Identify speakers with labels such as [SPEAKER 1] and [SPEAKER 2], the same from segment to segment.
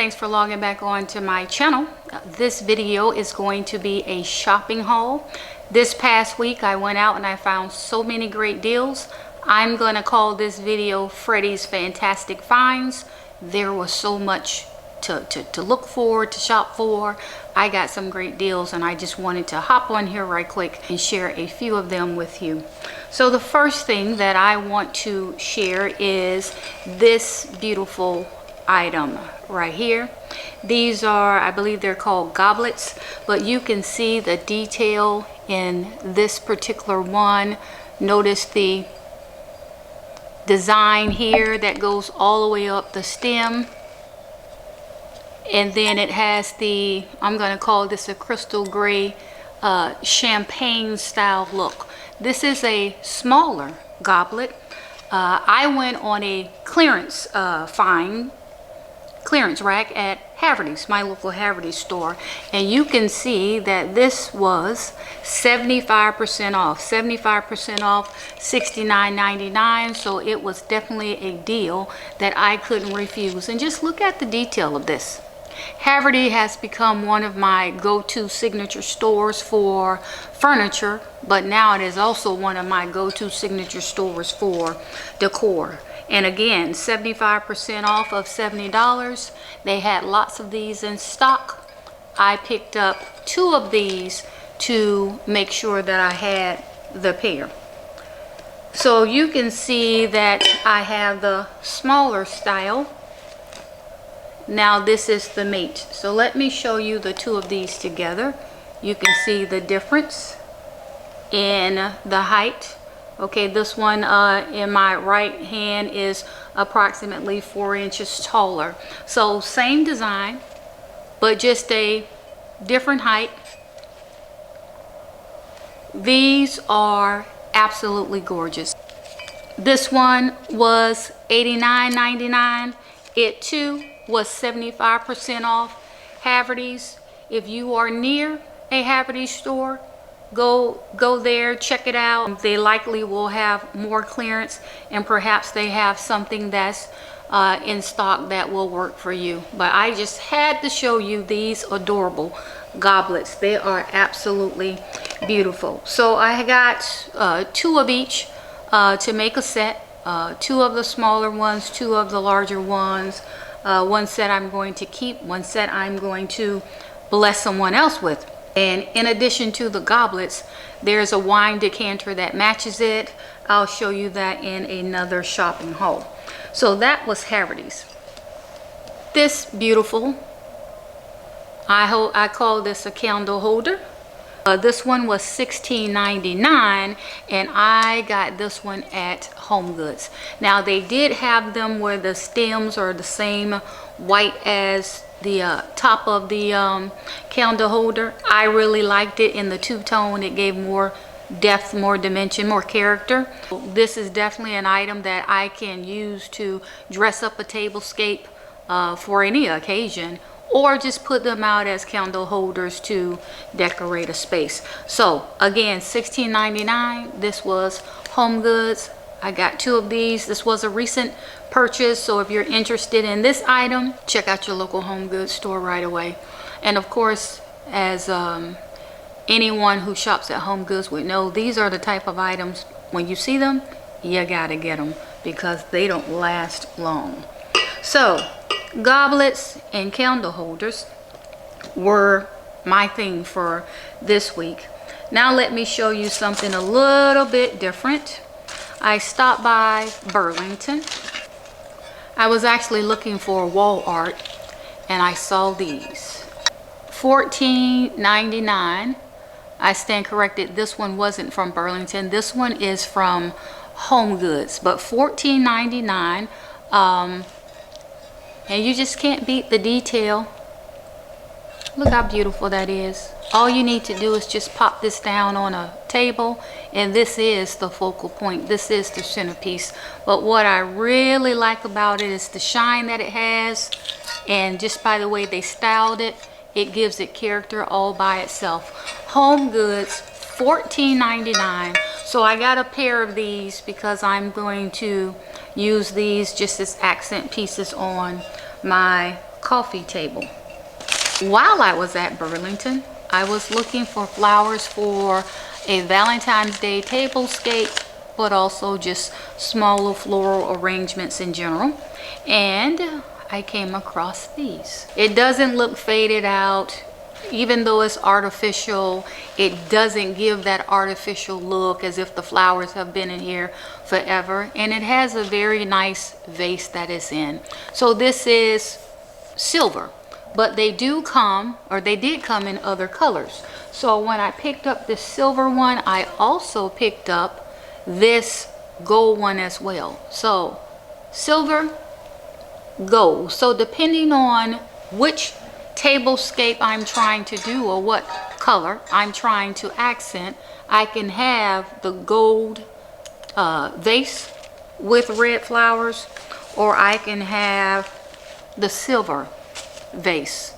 [SPEAKER 1] thanks for logging back on to my channel. This video is going to be a shopping haul. This past week I went out and I found so many great deals. I'm going to call this video Freddie's Fantastic Finds. There was so much to look for, to shop for. I got some great deals and I just wanted to hop on here right quick and share a few of them with you. So the first thing that I want to share is this beautiful item right here. These are, I believe they're called goblets, but you can see the detail in this particular one. Notice the design here that goes all the way up the stem, and then it has the, I'm going to call this a crystal gray champagne style look. This is a smaller goblet. I went on a clearance rack at Haverty's, my local Haverty's store, and you can see that this was 75% off, $69.99. so it was definitely a deal that I couldn't refuse. And just look at the detail of this. Haverty has become one of my go-to signature stores for furniture, but now it is also one of my go-to signature stores for decor. And again, 75% off of $70. They had lots of these in stock. I picked up 2 of these to make sure that I had the pair. So you can see that I have the smaller style. Now this is the mate. So let me show you the 2 of these together. You can see the difference in the height. Okay, this one in my right hand is approximately 4 inches taller. So same design, but just a different height. These are absolutely gorgeous. This one was $89.99. It too was 75% off. Haverty's, if you are near a Haverty's store, go there, check it out. They likely will have more clearance, and perhaps they have something that's in stock that will work for you. But I just had to show you these adorable goblets. They are absolutely beautiful. So I got 2 of each to make a set. 2 of the smaller ones, 2 of the larger ones. One set I'm going to keep, one set I'm going to bless someone else with. And in addition to the goblets, there's a wine decanter that matches it. I'll show you that in another shopping haul. So that was Haverty's. This beautiful, I call this a candle holder. This one was $16.99, and I got this one at HomeGoods. Now they did have them where the stems are the same white as the top of the candle holder. I really liked it in the two-tone. It gave more depth, more dimension, more character. This is definitely an item that I can use to dress up a tablescape for any occasion, or just put them out as candle holders to decorate a space. So again, $16.99. This was HomeGoods. I got 2 of these. This was a recent purchase, so if you're interested in this item, check out your local HomeGoods store right away. And of course, as anyone who shops at HomeGoods would know, these are the type of items, when you see them, you gotta get them because they don't last long. So goblets and candle holders were my thing for this week. Now let me show you something a little bit different. I stopped by Burlington. I was actually looking for wall art and I saw these. $14.99. I stand corrected, this one wasn't from Burlington. This one is from HomeGoods, but $14.99. And you just can't beat the detail. Look how beautiful that is. All you need to do is just pop this down on a table, and this is the focal point. This is the centerpiece. But what I really like about it is the shine that it has, and just by the way they styled it, it gives it character all by itself. HomeGoods, $14.99. So I got a pair of these because I'm going to use these just as accent pieces on my coffee table. While I was at Burlington, I was looking for flowers for a Valentine's Day tablescape, but also just smaller floral arrangements in general. And I came across these. It doesn't look faded out. Even though it's artificial, it doesn't give that artificial look as if the flowers have been in here forever. And it has a very nice vase that it's in. So this is silver, but they do come, or they did come in other colors. So when I picked up this silver one, I also picked up this gold one as well. So silver, gold. So depending on which tablescape I'm trying to do or what color I'm trying to accent, I can have the gold vase with red flowers, or I can have the silver vase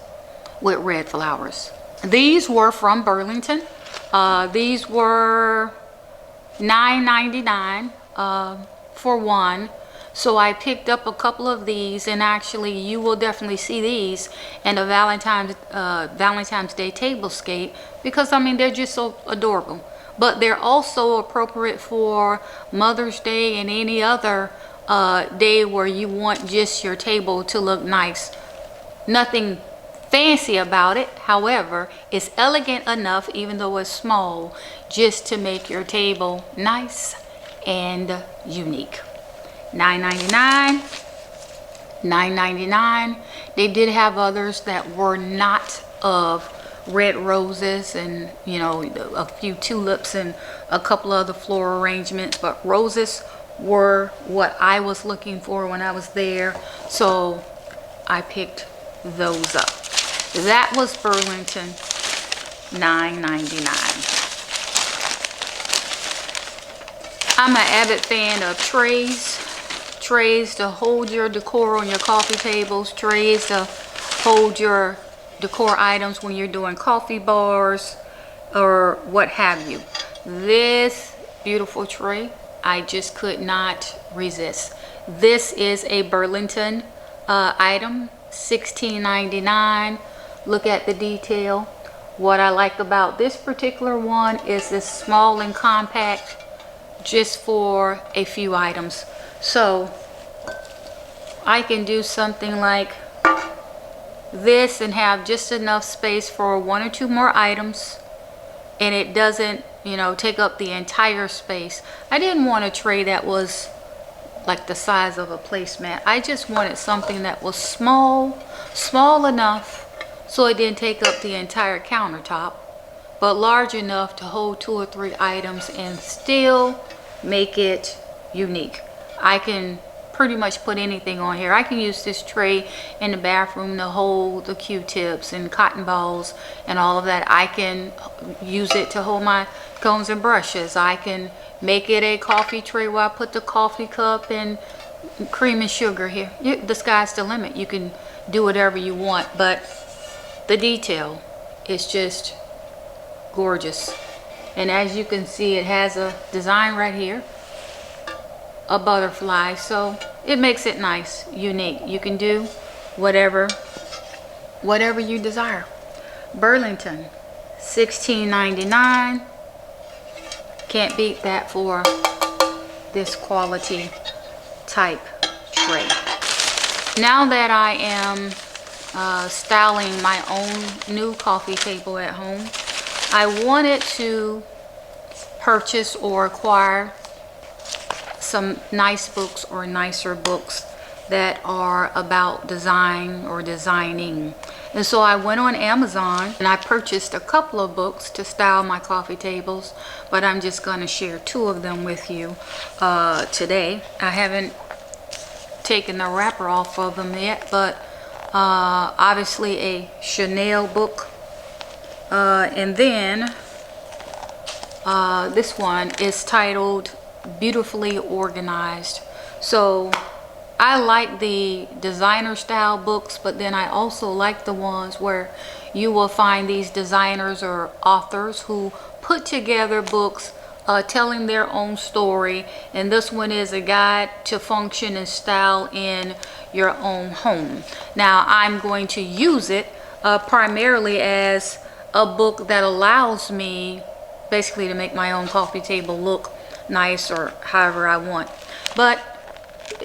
[SPEAKER 1] with red flowers. These were from Burlington. These were $9.99 for one. So I picked up a couple of these, and actually you will definitely see these in a Valentine's Day tablescape, because I mean they're just so adorable. But they're also appropriate for Mother's Day and any other day where you want just your table to look nice. Nothing fancy about it, however, it's elegant enough, even though it's small, just to make your table nice and unique. $9.99, $9.99. They did have others that were not of red roses and, you know, a few tulips and a couple other floral arrangements, but roses were what I was looking for when I was there, so I picked those up. That was Burlington, $9.99. I'm an avid fan of trays to hold your decor on your coffee tables, trays to hold your decor items when you're doing coffee bars or what have you. This beautiful tray, I just could not resist. This is a Burlington item, $16.99. Look at the detail. What I like about this particular one is it's small and compact, just for a few items. So I can do something like this and have just enough space for one or two more items, and it doesn't, you know, take up the entire space. I didn't want a tray that was like the size of a placemat. I just wanted something that was small enough so it didn't take up the entire countertop, but large enough to hold 2 or 3 items and still make it unique. I can pretty much put anything on here. I can use this tray in the bathroom to hold the Q-tips and cotton balls and all of that. I can use it to hold my combs and brushes. I can make it a coffee tray where I put the coffee cup and cream and sugar here. The sky's the limit. You can do whatever you want, but the detail is just gorgeous. And as you can see, it has a design right here, a butterfly, so it makes it nice, unique. You can do whatever you desire. Burlington, $16.99. Can't beat that for this quality type tray. Now that I am styling my own new coffee table at home, I wanted to purchase or acquire some nice books or nicer books that are about design or designing. And so I went on Amazon and I purchased a couple of books to style my coffee tables, but I'm just going to share 2 of them with you today. I haven't taken the wrapper off of them yet, but obviously a Chanel book. And then this one is titled Beautifully Organized. So I like the designer style books, but then I also like the ones where you will find these designers or authors who put together books telling their own story, and this one is a guide to function and style in your own home. Now I'm going to use it primarily as a book that allows me basically to make my own coffee table look nice or however I want. But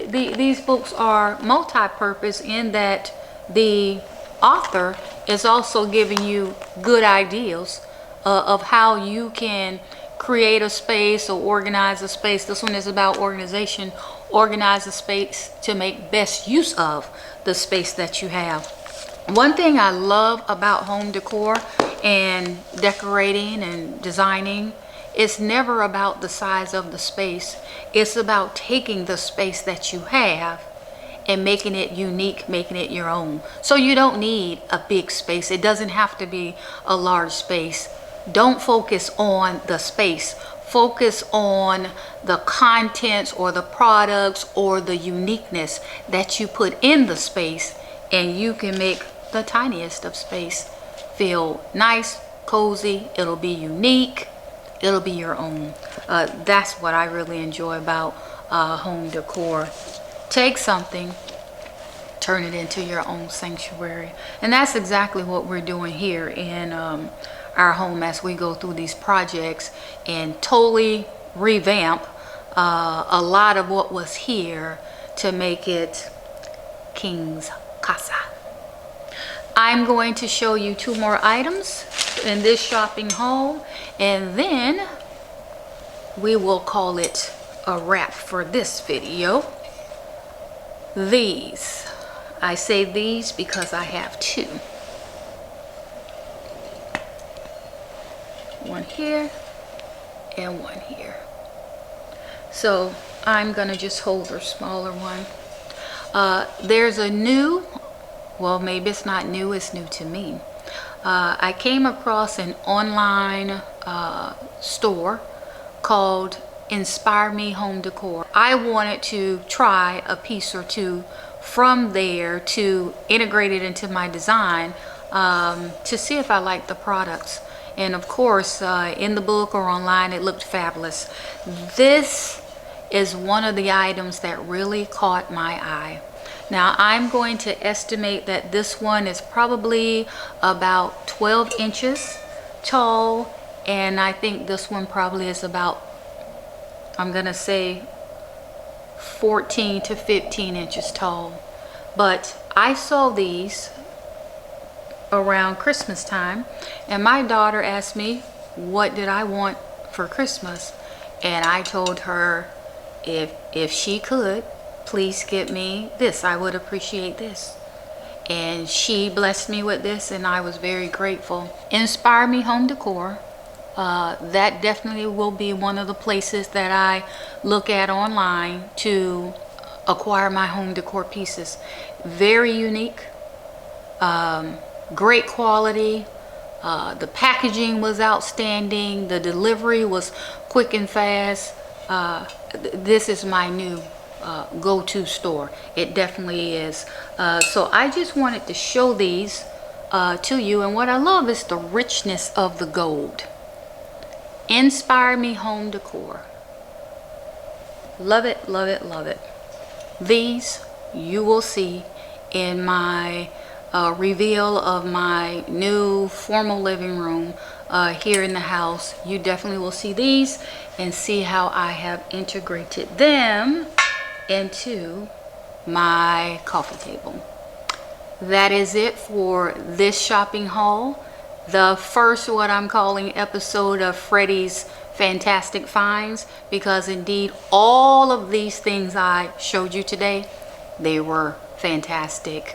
[SPEAKER 1] these books are multi-purpose in that the author is also giving you good ideas of how you can create a space or organize a space. This one is about organization. Organize a space to make best use of the space that you have. One thing I love about home decor and decorating and designing, it's never about the size of the space. It's about taking the space that you have and making it unique, making it your own. So you don't need a big space. It doesn't have to be a large space. Don't focus on the space. Focus on the contents or the products or the uniqueness that you put in the space, and you can make the tiniest of space feel nice, cozy. It'll be unique. It'll be your own. That's what I really enjoy about home decor. Take something, turn it into your own sanctuary. And that's exactly what we're doing here in our home as we go through these projects and totally revamp a lot of what was here to make it King's Casa. I'm going to show you 2 more items in this shopping haul, and then we will call it a wrap for this video. These, I say these because I have 2. One here and one here. So I'm gonna just hold the smaller one. There's a new, well, maybe it's not new, it's new to me. I came across an online store called Inspire Me Home Decor. I wanted to try a piece or 2 from there to integrate it into my design to see if I like the products. And of course, in the book or online, it looked fabulous. This is one of the items that really caught my eye. Now, I'm going to estimate that this one is probably about 12 inches tall. And I think this one probably is about, I'm going to say 14 to 15 inches tall. But I saw these around Christmas time, and my daughter asked me what did I want for Christmas, and I told her if she could please get me this, I would appreciate this. And she blessed me with this, and I was very grateful. Inspire Me Home Decor, that definitely will be one of the places that I look at online to acquire my home decor pieces. Very unique, great quality. The packaging was outstanding. The delivery was quick and fast. This is my new go-to store. It definitely is. So I just wanted to show these to you, and what I love is the richness of the gold. Inspire Me Home Decor. Love it, love it, love it. These you will see in my reveal of my new formal living room here in the house. You definitely will see these and see how I have integrated them into my coffee table. That is it for this shopping haul. The first, what I'm calling, episode of Freddie's Fantastic Finds, because indeed all of these things I showed you today, they were fantastic.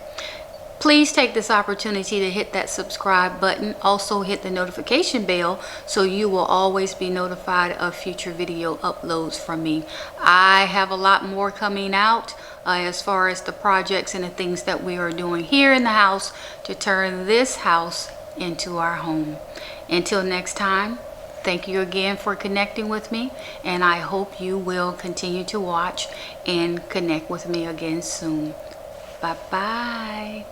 [SPEAKER 1] Please take this opportunity to hit that subscribe button. Also hit the notification bell so you will always be notified of future video uploads from me. I have a lot more coming out as far as the projects and the things that we are doing here in the house to turn this house into our home. Until next time, thank you again for connecting with me, and I hope you will continue to watch and connect with me again soon. Bye-bye.